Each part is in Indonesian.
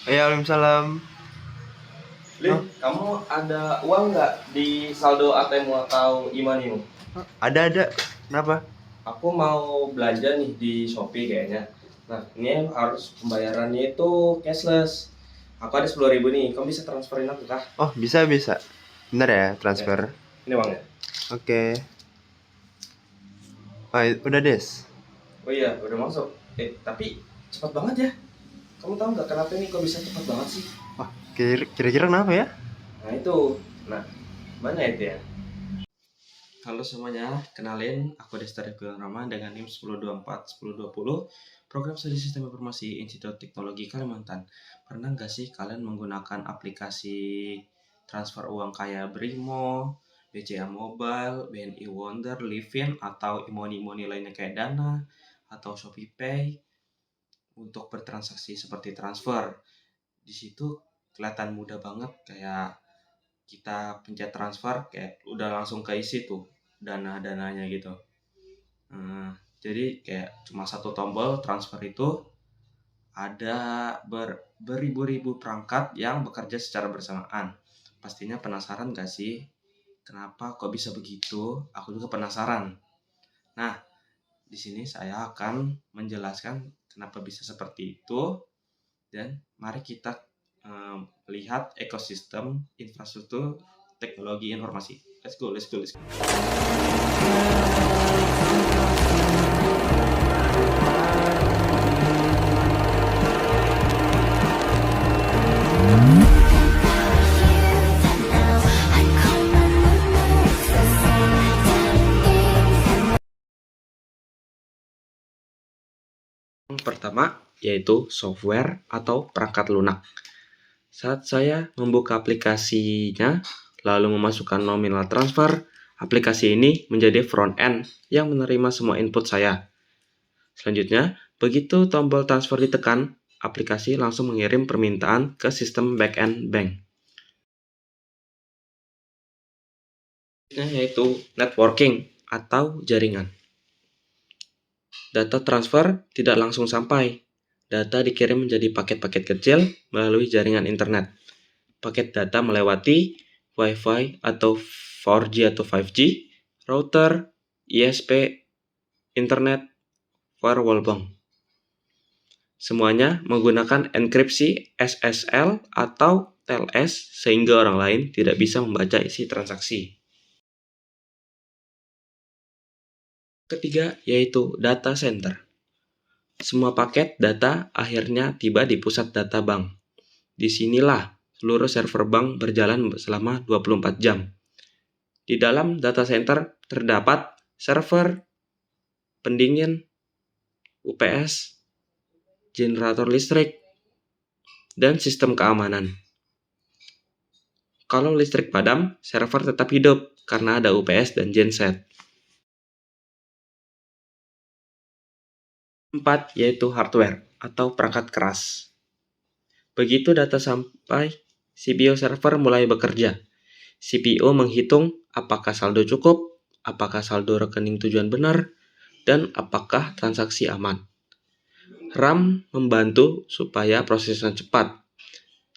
Ya, Waalaikumsalam. Lin, kamu ada uang nggak di saldo ATM atau e-money-mu? Ada. Kenapa? Aku mau belanja nih di Shopee kayaknya. Nah, ini harus pembayarannya itu cashless. Aku ada 10.000 nih, kamu bisa transferin aku kah? Oh, bisa. Bentar ya, transfer. Ini uangnya. Oke. Oh, udah Des. Oh iya, udah masuk. Tapi cepat banget ya. Kamu tahu nggak kenapa ini kok bisa cepat banget sih? Wah, kira-kira kenapa ya? Nah itu, mana itu ya? Halo semuanya, kenalin aku Desta Revil Rama dengan NIM 1024-1020 Program Studi Sistem Informasi Institut Teknologi Kalimantan. Pernah nggak sih kalian menggunakan aplikasi transfer uang kayak Brimo, BCA Mobile, BNI Wonder, Livin, atau e-money lainnya kayak Dana, atau Shopee Pay untuk bertransaksi seperti transfer? Di situ kelihatan mudah banget, kayak kita pencet transfer kayak udah langsung keisi tuh dananya gitu. Jadi kayak cuma satu tombol transfer itu ada beribu-ribu perangkat yang bekerja secara bersamaan. Pastinya penasaran gak sih kenapa kok bisa begitu? Aku juga penasaran. Nah, di sini saya akan menjelaskan kenapa bisa seperti itu, dan mari kita lihat ekosistem infrastruktur teknologi informasi. Let's go. Yang pertama yaitu software atau perangkat lunak. Saat saya membuka aplikasinya lalu memasukkan nominal transfer, aplikasi ini menjadi front end yang menerima semua input saya. Selanjutnya, begitu tombol transfer ditekan, aplikasi langsung mengirim permintaan ke sistem backend bank. Yaitu networking atau jaringan. Data transfer tidak langsung sampai. Data dikirim menjadi paket-paket kecil melalui jaringan internet. Paket data melewati Wi-Fi atau 4G atau 5G, router, ISP, internet, firewall bank. Semuanya menggunakan enkripsi SSL atau TLS sehingga orang lain tidak bisa membaca isi transaksi. Ketiga yaitu data center. Semua paket data akhirnya tiba di pusat data bank. Disinilah seluruh server bank berjalan selama 24 jam. Di dalam data center terdapat server, pendingin, UPS, generator listrik, dan sistem keamanan. Kalau listrik padam, server tetap hidup karena ada UPS dan genset. 4 yaitu hardware atau perangkat keras. Begitu data sampai, CPU server mulai bekerja. CPU menghitung apakah saldo cukup, apakah saldo rekening tujuan benar, dan apakah transaksi aman. RAM membantu supaya prosesnya cepat,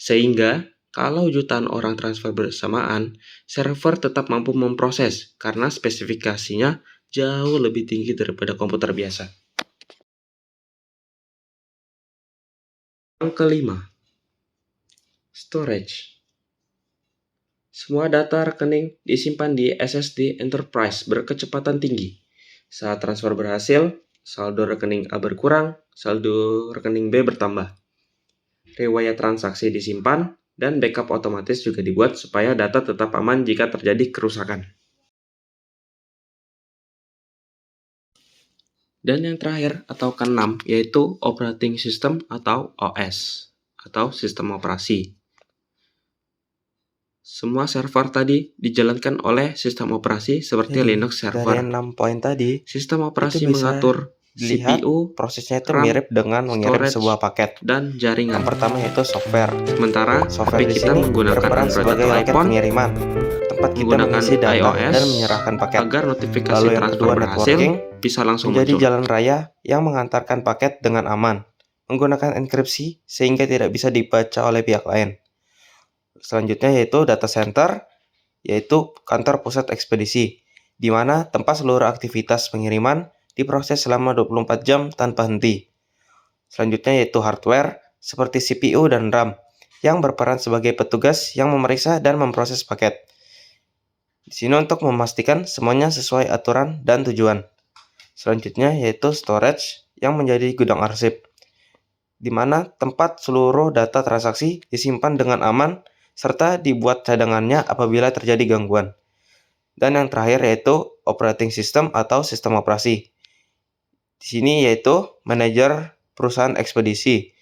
sehingga kalau jutaan orang transfer bersamaan, server tetap mampu memproses karena spesifikasinya jauh lebih tinggi daripada komputer biasa. Yang kelima, storage. Semua data rekening disimpan di SSD Enterprise berkecepatan tinggi. Saat transfer berhasil, saldo rekening A berkurang, saldo rekening B bertambah. Riwayat transaksi disimpan, dan backup otomatis juga dibuat supaya data tetap aman jika terjadi kerusakan. Dan yang terakhir atau keenam yaitu operating system atau OS atau sistem operasi. Semua server tadi dijalankan oleh sistem operasi seperti Linux server. Dari 6 poin tadi, sistem operasi mengatur CPU, prosesnya itu RAM, mirip dengan mengirim storage, sebuah paket. dan jaringan. Yang pertama yaitu software. Sementara Software HP di kita sini menggunakan berperan Android sebagai atau paket iPhone, pengiriman, tempat kita menggunakan mengisi data iOS dan menyerahkan paket. agar notifikasi Lalu yang transfer kedua, berhasil networking bisa langsung menjadi muncul. jalan raya yang mengantarkan paket dengan aman. menggunakan enkripsi sehingga tidak bisa dibaca oleh pihak lain. Selanjutnya yaitu data center, yaitu kantor pusat ekspedisi, di mana tempat seluruh aktivitas pengiriman diproses selama 24 jam tanpa henti. Selanjutnya yaitu hardware, seperti CPU dan RAM, yang berperan sebagai petugas yang memeriksa dan memproses paket. Di sini untuk memastikan semuanya sesuai aturan dan tujuan. Selanjutnya yaitu storage, yang menjadi gudang arsip, di mana tempat seluruh data transaksi disimpan dengan aman serta dibuat cadangannya apabila terjadi gangguan. Dan yang terakhir yaitu operating system atau sistem operasi. Di sini yaitu manajer perusahaan ekspedisi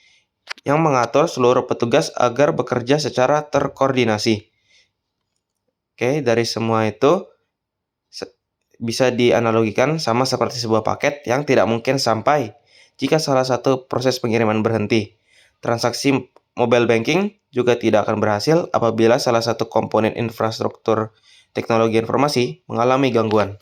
yang mengatur seluruh petugas agar bekerja secara terkoordinasi. Oke, dari semua itu bisa dianalogikan sama seperti sebuah paket yang tidak mungkin sampai jika salah satu proses pengiriman berhenti. Transaksi mobile banking juga tidak akan berhasil apabila salah satu komponen infrastruktur teknologi informasi mengalami gangguan.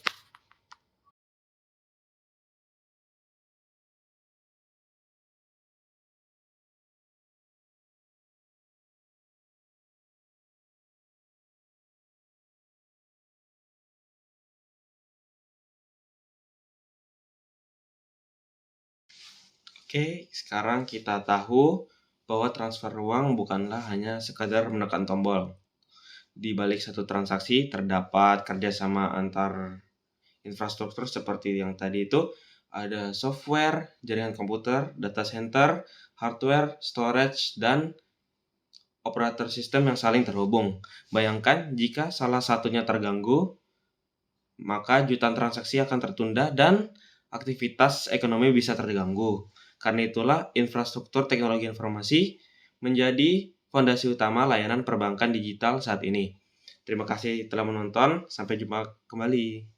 Oke, sekarang kita tahu bahwa transfer uang bukanlah hanya sekadar menekan tombol. Di balik satu transaksi terdapat kerjasama antar infrastruktur seperti yang tadi itu, ada software, jaringan komputer, data center, hardware, storage, dan operator sistem yang saling terhubung. Bayangkan jika salah satunya terganggu, maka jutaan transaksi akan tertunda dan aktivitas ekonomi bisa terganggu. Karena itulah infrastruktur teknologi informasi menjadi fondasi utama layanan perbankan digital saat ini. Terima kasih telah menonton, sampai jumpa kembali.